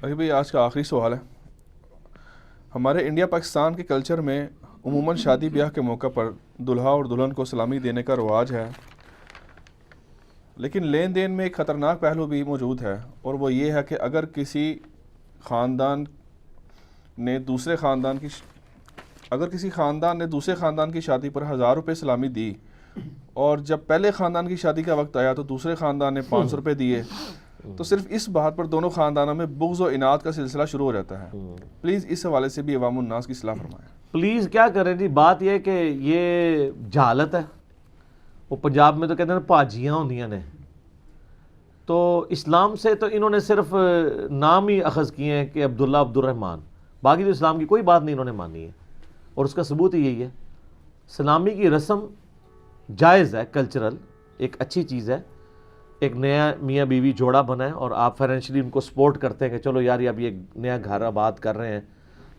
ابھی بھائی آج کا آخری سوال ہے. ہمارے انڈیا پاکستان کے کلچر میں عموماً شادی بیاہ کے موقع پر دلہا اور دلہن کو سلامی دینے کا رواج ہے، لیکن لین دین میں ایک خطرناک پہلو بھی موجود ہے، اور وہ یہ ہے کہ اگر کسی خاندان نے دوسرے خاندان کی شادی پر 1000 روپے سلامی دی، اور جب پہلے خاندان کی شادی کا وقت آیا تو دوسرے خاندان نے 500 روپے دیے، تو صرف اس بات پر دونوں خاندانوں میں بغض و اناد کا سلسلہ شروع ہو جاتا ہے. پلیز اس حوالے سے بھی عوام الناس کی اصلاح فرمائیں. پلیز کیا کریں جی، بات یہ ہے کہ یہ جہالت ہے. وہ پنجاب میں تو کہتے ہیں پاجیاں ہوندیاں نے، تو اسلام سے تو انہوں نے صرف نام ہی اخذ کیے ہیں کہ عبداللہ عبد الرحمن، باقی تو اسلام کی کوئی بات نہیں انہوں نے مانی ہے. اور اس کا ثبوت ہی یہی ہے. سلامی کی رسم جائز ہے، کلچرل ایک اچھی چیز ہے. ایک نیا میاں بیوی جوڑا بنا ہے اور آپ فائنینشلی ان کو سپورٹ کرتے ہیں کہ چلو یار یہ اب یہ نیا گھر آباد کر رہے ہیں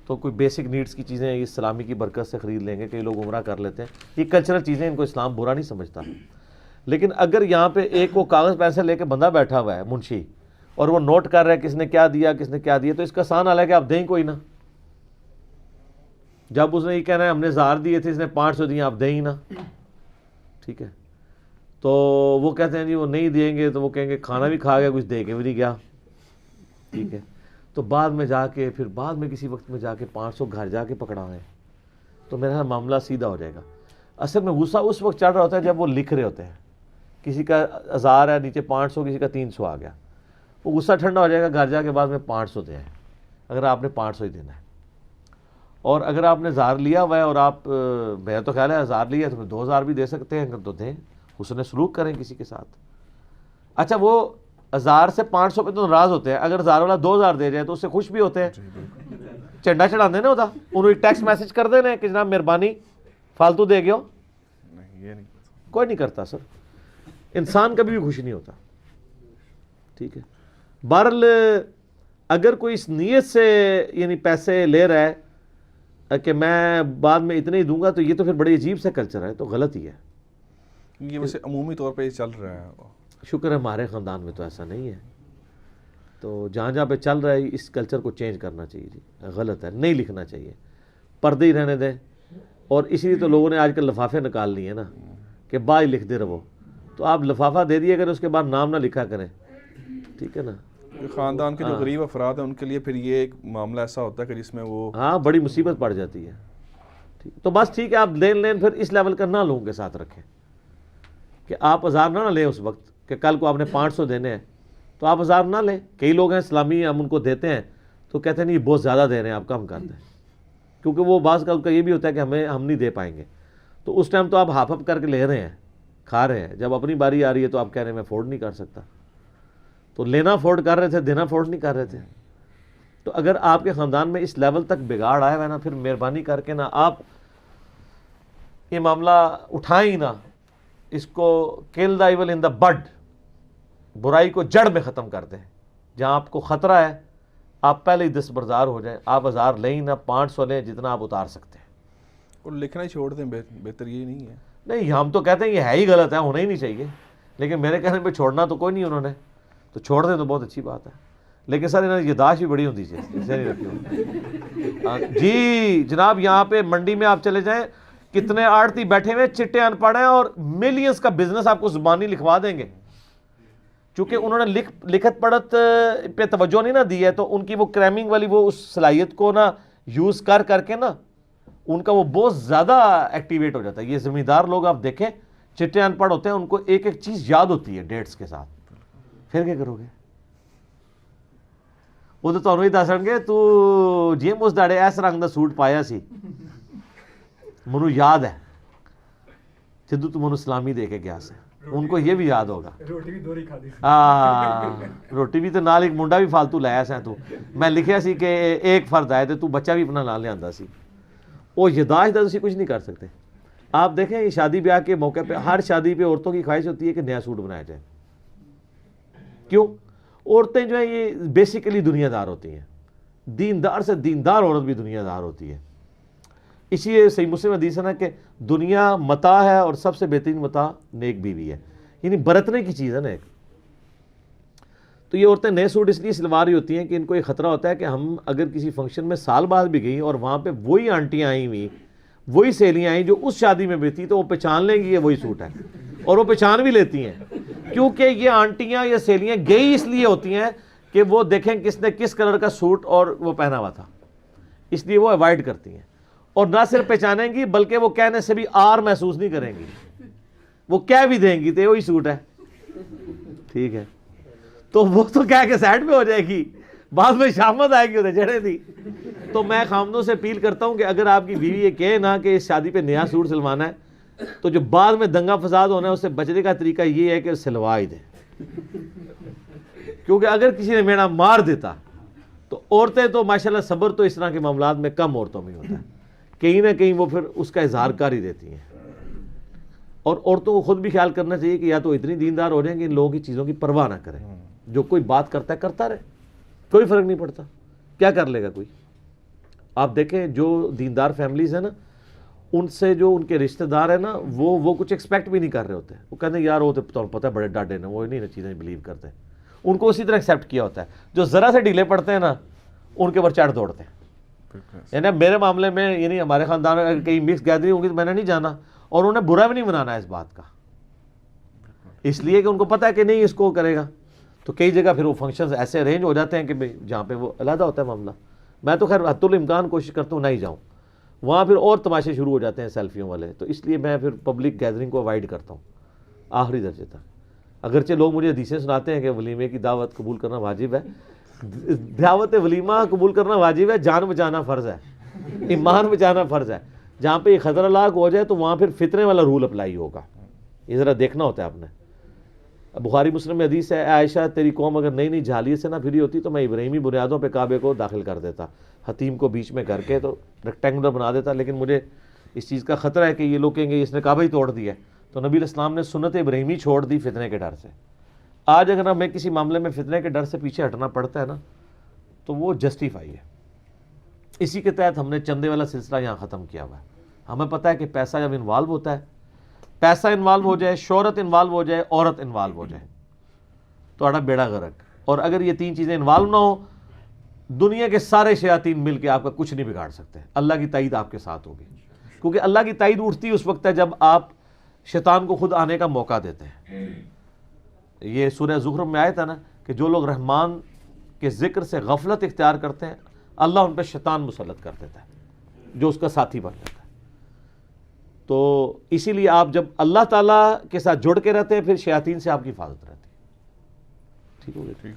تو کوئی بیسک نیڈز کی چیزیں یہ سلامی کی برکت سے خرید لیں گے. کئی لوگ عمرہ کر لیتے ہیں، یہ کلچرل چیزیں، ان کو اسلام برا نہیں سمجھتا. لیکن اگر یہاں پہ ایک وہ کاغذ پیسے لے کے بندہ بیٹھا ہوا ہے منشی، اور وہ نوٹ کر رہا ہے کس نے کیا دیا کس نے کیا دیا، تو اس کا آسان حال ہے کہ آپ دیں کوئی نہ. جب اس نے یہ کہنا ہے ہم نے 1000 دیے تھے، اس نے 500 دیے، آپ دیں ہی نہ. ٹھیک ہے، تو وہ کہتے ہیں جی وہ نہیں دیں گے، تو وہ کہیں گے کھانا بھی کھا گیا، کچھ دے کے بھی نہیں گیا. ٹھیک ہے، تو بعد میں جا کے پھر بعد میں کسی وقت میں جا کے 500 گھر جا کے پکڑائیں تو میرا معاملہ سیدھا ہو جائے گا. اصل میں غصہ اس وقت چڑھ رہا ہوتا ہے جب وہ لکھ رہے ہوتے ہیں. کسی کا 1000 ہے، نیچے 500، کسی کا 300 آ گیا، وہ غصہ ٹھنڈا ہو جائے گا. گھر جا کے بعد میں 500 دیں اگر آپ نے 500 ہی دینا ہے. اور اگر آپ نے 1000 لیا ہوا ہے اور آپ میرا تو خیال ہے 1000 لیا ہے تو 2000 بھی دے سکتے ہیں، اگر تو دیں. اس نے سلوک کریں کسی کے ساتھ. اچھا وہ 1000 سے 500 پہ تو ناراض ہوتے ہیں، اگر 1000 والا 2000 دے جائے تو اس سے خوش بھی ہوتے ہیں. چنڈا چڑھا دے نا ہوتا، انہوں ٹیکسٹ میسج کر دینا کہ جناب مہربانی فالتو دے گئے ہو. یہ نہیں کوئی نہیں کرتا سر، انسان کبھی بھی خوش نہیں ہوتا. ٹھیک ہے، بہرحال اگر کوئی اس نیت سے یعنی پیسے لے رہا ہے کہ میں بعد میں اتنے ہی دوں گا، تو یہ تو پھر بڑی عجیب سے کلچر ہے، تو غلط ہی ہے. یہ ویسے عمومی طور پہ یہ چل رہا ہے. شکر ہے ہمارے خاندان میں تو ایسا نہیں ہے. تو جہاں جہاں پہ چل رہا ہے اس کلچر کو چینج کرنا چاہیے جی. غلط ہے، نہیں لکھنا چاہیے، پردے ہی رہنے دیں. اور اسی لیے تو لوگوں نے آج کل لفافے نکال لیے نا کہ بائی لکھ دے رہو. تو آپ لفافہ دے دیے اگر اس کے بعد نام نہ لکھا کریں. ٹھیک ہے نا. خاندان کے جو غریب افراد ہیں ان کے لیے پھر یہ ایک معاملہ ایسا ہوتا ہے کہ جس میں وہ ہاں بڑی مصیبت پڑ جاتی ہے. تو بس ٹھیک ہے، آپ لین پھر اس لیول کا نہ لوگوں کے ساتھ رکھیں کہ آپ 1000 نہ لیں اس وقت کہ کل کو آپ نے 500 دینے ہیں تو آپ 1000 نہ لیں. کئی لوگ ہیں اسلامی، ہم ان کو دیتے ہیں تو کہتے ہیں نہیں یہ بہت زیادہ دے رہے ہیں، آپ کم کر دیں. کیونکہ وہ بعض کا یہ بھی ہوتا ہے کہ ہم نہیں دے پائیں گے، تو اس ٹائم تو آپ ہاف اپ کر کے لے رہے ہیں، کھا رہے ہیں. جب اپنی باری آ رہی ہے تو آپ کہہ رہے ہیں میں افورڈ نہیں کر سکتا. تو لینا افورڈ کر رہے تھے، دینا افورڈ نہیں کر رہے تھے. تو اگر آپ کے خاندان میں اس لیول تک بگاڑ آیا ہوا ہے نا، پھر مہربانی کر کے نا آپ یہ معاملہ اٹھائیں نا. اس کو کل دا ایول ان دا بڈ، برائی کو جڑ میں ختم کر دیں. جہاں آپ کو خطرہ ہے آپ پہلے ہی دستبردار ہو جائیں. آپ 1000 لیں نہ 500 لیں، جتنا آپ اتار سکتے ہیں. اور لکھنا ہی چھوڑ دیں، بہتر یہ نہیں ہے. نہیں ہم تو کہتے ہیں یہ ہے ہی غلط ہے، ہونا ہی نہیں چاہیے. لیکن میرے کہنے پہ چھوڑنا تو کوئی نہیں انہوں نے، تو چھوڑ دیں تو بہت اچھی بات ہے. لیکن سر انہوں نے یاداشت بھی بڑی ہوتی ہے. جی جناب یہاں پہ منڈی میں آپ چلے جائیں، کتنے آڑتی بیٹھے ہوئے چٹے ان پڑھ ہیں اور ملینز کا بزنس آپ کو زبانی لکھوا دیں گے. چونکہ انہوں نے لکھت پڑھت پہ توجہ نہیں نہ دی ہے، تو ان کی وہ کریمنگ والی وہ اس صلاحیت کو نا یوز کر کے نا ان کا وہ بہت زیادہ ایکٹیویٹ ہو جاتا ہے. یہ زمیندار لوگ آپ دیکھیں چٹے ان پڑھ ہوتے ہیں، ان کو ایک ایک چیز یاد ہوتی ہے ڈیٹس کے ساتھ. پھر کیا کرو گے؟ وہ تو تمہیں ہی دسن گے تو جیم اس داڑے اس رنگ دا سوٹ پایا سی، منو یاد ہے جدو تو منو سلامی دے کے گیا سے. ان کو یہ بھی یاد ہوگا. روٹی بھی تو نال ایک منڈا بھی فالتو لایا سا تو میں لکھیا سی کہ ایک فرد آئے تو بچہ بھی اپنا نال لیا سی. وہ یاداشت دا تسی کچھ نہیں کر سکتے. آپ دیکھیں یہ شادی بیاہ کے موقع پہ ہر شادی پہ عورتوں کی خواہش ہوتی ہے کہ نیا سوٹ بنایا جائے. کیوں؟ عورتیں جو ہیں یہ بیسیکلی دنیا دار ہوتی ہیں. دیندار سے دیندار عورت بھی دنیا دار ہوتی ہے. اسی لیے صحیح مسلم حدیث ہے نا کہ دنیا متاع ہے اور سب سے بہترین متاع نیک بیوی ہے. یعنی برتنے کی چیز ہے نا ایک. تو یہ عورتیں نئے سوٹ اس لیے سلوا رہی ہوتی ہیں کہ ان کو یہ خطرہ ہوتا ہے کہ ہم اگر کسی فنکشن میں سال بعد بھی گئی اور وہاں پہ وہی آنٹیاں آئیں ہوئی، وہی سہیلیاں آئیں جو اس شادی میں بھی تھی، تو وہ پہچان لیں گی یہ وہی سوٹ ہے، اور وہ پہچان بھی لیتی ہیں، کیونکہ یہ آنٹیاں یا سہیلیاں گئی اس لیے ہوتی ہیں کہ وہ دیکھیں کس نے کس کلر کا سوٹ اور وہ پہنا ہوا تھا، اس لیے وہ اوائڈ کرتی ہیں، اور نہ صرف پہچانیں گی بلکہ وہ کہنے سے بھی آر محسوس نہیں کریں گی، وہ کہہ بھی دیں گی تو وہی سوٹ ہے، ٹھیک ہے، تو وہ تو کہہ کے سائڈ پہ ہو جائے گی، بعد میں شامت آئے گی ادھر جڑے تھی۔ تو میں خامدوں سے اپیل کرتا ہوں کہ اگر آپ کی بیوی یہ کہے نا کہ اس شادی پہ نیا سوٹ سلوانا ہے، تو جو بعد میں دنگا فساد ہونا ہے اس سے بچنے کا طریقہ یہ ہے کہ سلوا ہی دیں، کیونکہ اگر کسی نے مینا مار دیتا تو عورتیں تو ماشاءاللہ صبر تو اس طرح کے معاملات میں کم عورتوں میں ہوتا ہے، کہیں نہ کہیں وہ پھر اس کا اظہار کر ہی دیتی ہیں، اور عورتوں کو خود بھی خیال کرنا چاہیے کہ یا تو اتنی دیندار ہو جائیں کہ ان لوگوں کی چیزوں کی پرواہ نہ کریں، جو کوئی بات کرتا ہے کرتا رہے، کوئی فرق نہیں پڑتا، کیا کر لے گا کوئی۔ آپ دیکھیں جو دیندار فیملیز ہیں نا، ان سے جو ان کے رشتہ دار ہیں نا، وہ کچھ ایکسپیکٹ بھی نہیں کر رہے ہوتے، وہ کہتے ہیں یار وہ تو پتہ ہے بڑے ڈاڈے ہیں، وہ نہیں چیزیں بلیو کرتے، ان کو اسی طرح ایکسیپٹ کیا ہوتا ہے، جو ذرا سے ڈھیلے پڑتے ہیں نا ان کے اوپر چڑھ دوڑتے ہیں۔ یعنی میرے معاملے میں یعنی ہمارے خاندان میں اگر کہیں مکس گیدرنگ ہوگی تو میں نے نہیں جانا، اور انہیں برا بھی نہیں منانا ہے اس بات کا، اس لیے کہ ان کو پتہ ہے کہ نہیں اس کو کرے گا۔ تو کئی جگہ پھر وہ فنکشنز ایسے ارینج ہو جاتے ہیں کہ جہاں پہ وہ علیحدہ ہوتا ہے معاملہ، میں تو خیر حد الامکان کوشش کرتا ہوں نہ ہی جاؤں، وہاں پھر اور تماشے شروع ہو جاتے ہیں سیلفیوں والے، تو اس لیے میں پھر پبلک گیدرنگ کو اوائڈ کرتا ہوں آخری درجے تک۔ اگرچہ لوگ مجھے حدیثیں سناتے ہیں کہ ولیمے کی دعوت قبول کرنا واجب ہے، دعوت ولیمہ قبول کرنا واجب ہے، جان بچانا فرض ہے، ایمان بچانا فرض ہے۔ جہاں پہ یہ خطرہ لاحق ہو جائے تو وہاں پھر فتنے والا رول اپلائی ہوگا، یہ ذرا دیکھنا ہوتا ہے آپ نے۔ بخاری مسلم میں حدیث ہے، اے عائشہ تیری قوم اگر نئی نئی جھالیے سے نہ پھری ہوتی تو میں ابراہیمی بنیادوں پہ کعبے کو داخل کر دیتا، حتیم کو بیچ میں کر کے تو ریکٹینگولر بنا دیتا، لیکن مجھے اس چیز کا خطرہ ہے کہ یہ لوگ کہیں گے اس نے کعبہ ہی توڑ دیا ہے، تو نبی علیہ السلام نے سنت ابراہیمی چھوڑ دی فتنے کے ڈر سے۔ آج اگر ہمیں کسی معاملے میں فتنے کے ڈر سے پیچھے ہٹنا پڑتا ہے نا تو وہ جسٹیفائی ہے۔ اسی کے تحت ہم نے چندے والا سلسلہ یہاں ختم کیا ہوا ہے۔ ہمیں پتہ ہے کہ پیسہ جب انوالو ہوتا ہے، پیسہ انوالو ہو جائے، شہرت انوالو ہو جائے، عورت انوالو ہو جائے تو آڑا بیڑا غرق، اور اگر یہ تین چیزیں انوالو نہ ہو، دنیا کے سارے شیاطین مل کے آپ کا کچھ نہیں بگاڑ سکتے، اللہ کی تائید آپ کے ساتھ ہوگی، کیونکہ اللہ کی تائید اٹھتی اس وقت ہے جب آپ شیطان کو خود آنے کا موقع دیتے ہیں۔ یہ سورہ زخرف میں آیا تھا نا کہ جو لوگ رحمان کے ذکر سے غفلت اختیار کرتے ہیں اللہ ان پہ شیطان مسلط کر دیتا ہے جو اس کا ساتھی بن جاتا ہے۔ تو اسی لیے آپ جب اللہ تعالیٰ کے ساتھ جڑ کے رہتے ہیں پھر شیاطین سے آپ کی حفاظت رہتی ہے۔ ٹھیک ہو گیا؟